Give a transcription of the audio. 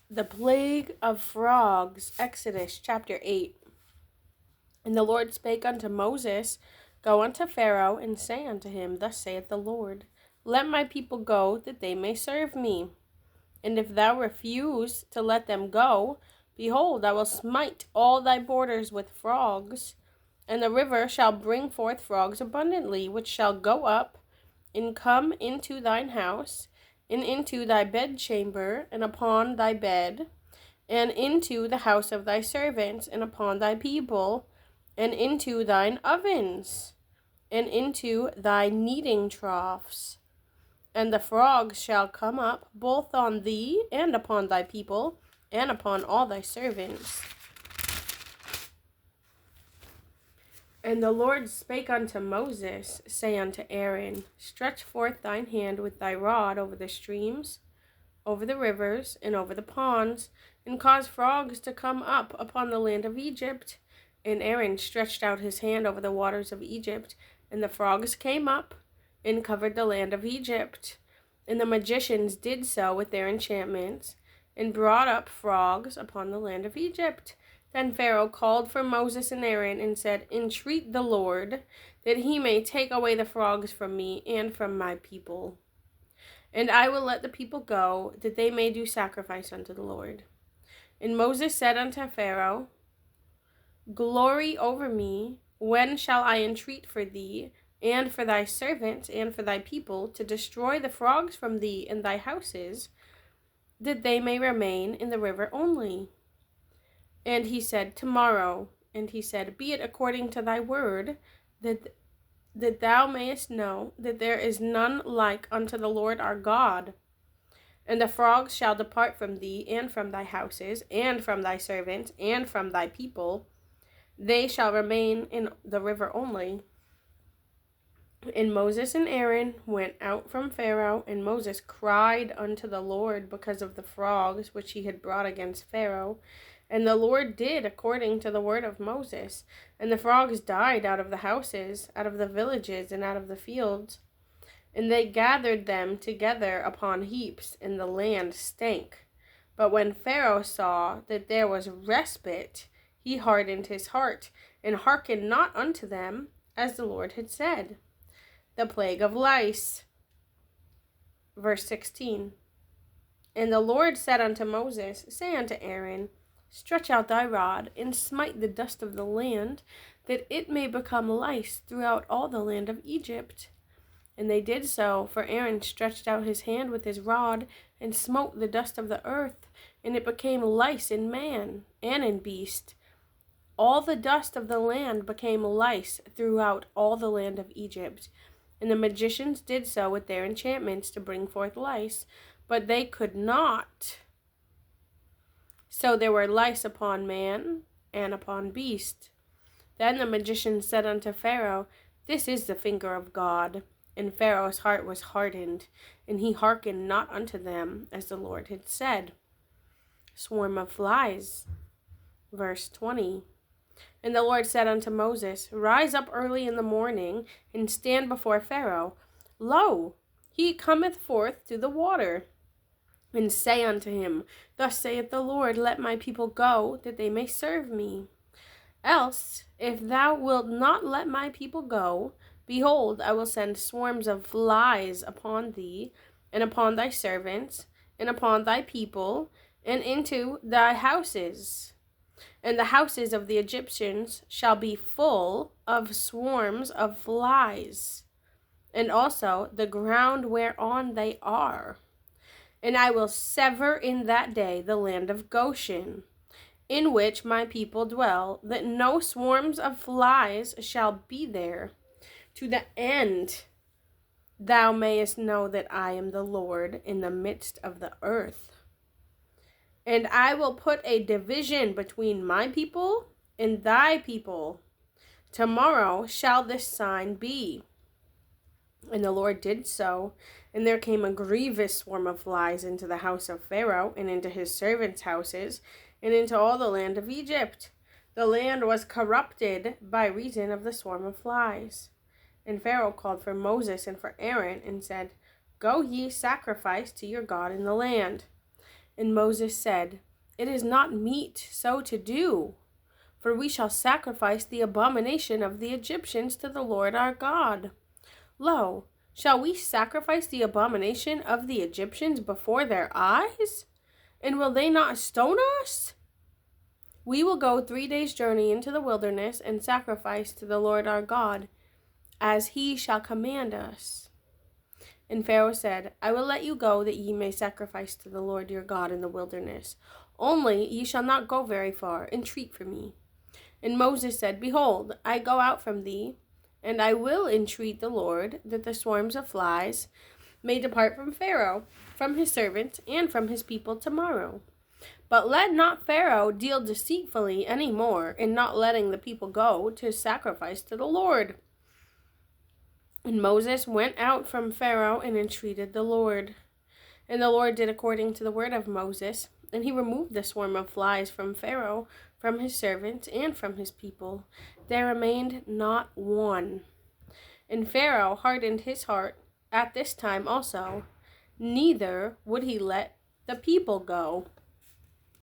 The plague of frogs, Exodus chapter 8. And the Lord spake unto Moses, Go unto Pharaoh, and say unto him, Thus saith the Lord, Let my people go, that they may serve me. And if thou refuse to let them go, behold, I will smite all thy borders with frogs, and the river shall bring forth frogs abundantly, which shall go up and come into thine house, and into thy bedchamber, and upon thy bed, and into the house of thy servants, and upon thy people, and into thine ovens, and into thy kneading troughs. And the frogs shall come up both on thee, and upon thy people, and upon all thy servants. And the Lord spake unto Moses, say unto Aaron, Stretch forth thine hand with thy rod over the streams, over the rivers, and over the ponds, and cause frogs to come up upon the land of Egypt. And Aaron stretched out his hand over the waters of Egypt, and the frogs came up and covered the land of Egypt. And the magicians did so with their enchantments, and brought up frogs upon the land of Egypt. Then Pharaoh called for Moses and Aaron, and said, Entreat the Lord, that he may take away the frogs from me and from my people. And I will let the people go, that they may do sacrifice unto the Lord. And Moses said unto Pharaoh, Glory over me, when shall I entreat for thee, and for thy servants, and for thy people, to destroy the frogs from thee and thy houses, that they may remain in the river only? And he said, Tomorrow. And he said, Be it according to thy word, that thou mayest know that there is none like unto the Lord our God. And the frogs shall depart from thee, and from thy houses, and from thy servants, and from thy people. They shall remain in the river only. And Moses and Aaron went out from Pharaoh, and Moses cried unto the Lord because of the frogs which he had brought against Pharaoh. And the Lord did according to the word of Moses. And the frogs died out of the houses, out of the villages, and out of the fields. And they gathered them together upon heaps, and the land stank. But when Pharaoh saw that there was respite, he hardened his heart, and hearkened not unto them, as the Lord had said. The plague of lice. Verse 16. And the Lord said unto Moses, Say unto Aaron, Stretch out thy rod, and smite the dust of the land, that it may become lice throughout all the land of Egypt. And they did so, for Aaron stretched out his hand with his rod, and smote the dust of the earth, and it became lice in man, and in beast. All the dust of the land became lice throughout all the land of Egypt. And the magicians did so with their enchantments to bring forth lice, but they could not. So there were lice upon man and upon beast. Then the magicians said unto Pharaoh, This is the finger of God. And Pharaoh's heart was hardened, and he hearkened not unto them, as the Lord had said. Swarm of flies. Verse 20. And the Lord said unto Moses, Rise up early in the morning, and stand before Pharaoh. Lo, he cometh forth to the water. And say unto him, Thus saith the Lord, Let my people go, that they may serve me. Else, if thou wilt not let my people go, behold, I will send swarms of flies upon thee, and upon thy servants, and upon thy people, and into thy houses. And the houses of the Egyptians shall be full of swarms of flies, and also the ground whereon they are. And I will sever in that day the land of Goshen, in which my people dwell, that no swarms of flies shall be there, to the end thou mayest know that I am the Lord in the midst of the earth. And I will put a division between my people and thy people. Tomorrow shall this sign be. And the Lord did so, and there came a grievous swarm of flies into the house of Pharaoh, and into his servants' houses, and into all the land of Egypt. The land was corrupted by reason of the swarm of flies. And Pharaoh called for Moses and for Aaron, and said, Go ye sacrifice to your God in the land. And Moses said, It is not meet so to do, for we shall sacrifice the abomination of the Egyptians to the Lord our God. Lo, shall we sacrifice the abomination of the Egyptians before their eyes? And will they not stone us? We will go 3 days' journey into the wilderness and sacrifice to the Lord our God, as he shall command us. And Pharaoh said, I will let you go, that ye may sacrifice to the Lord your God in the wilderness. Only ye shall not go very far. Entreat for me. And Moses said, Behold, I go out from thee, and I will entreat the Lord, that the swarms of flies may depart from Pharaoh, from his servants, and from his people tomorrow. But let not Pharaoh deal deceitfully any more in not letting the people go to sacrifice to the Lord. And Moses went out from Pharaoh and entreated the Lord. And the Lord did according to the word of Moses, and he removed the swarm of flies from Pharaoh, from his servants, and from his people. There remained not one. And Pharaoh hardened his heart at this time also, neither would he let the people go.